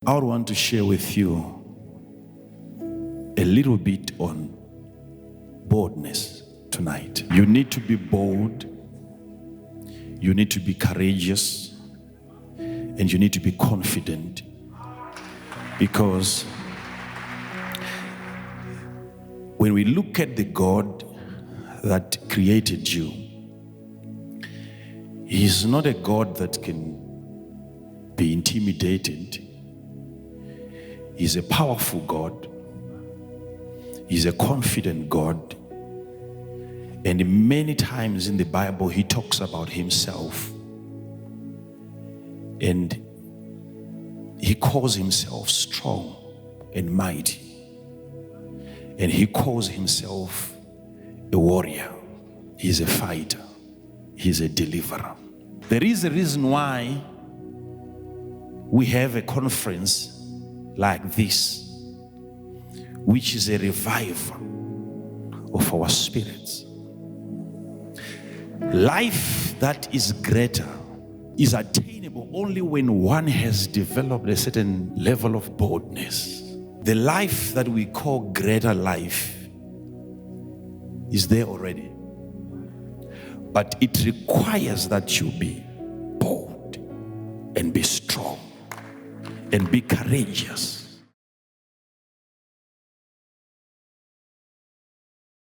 I would want to share with you a little bit on boldness tonight. You need to be bold, you need to be courageous, and you need to be confident, because when we look at the God that created you, He is not a God that can be intimidated. He's a powerful God. He's a confident God. And many times in the Bible, He talks about Himself. And He calls Himself strong and mighty. And He calls Himself a warrior. He's a fighter. He's a deliverer. There is a reason why we have a conference like this, which is a revival of our spirits. Life that is greater is attainable only when one has developed a certain level of boldness. The life that we call greater life is there already, but it requires that you be bold and be strong and be courageous.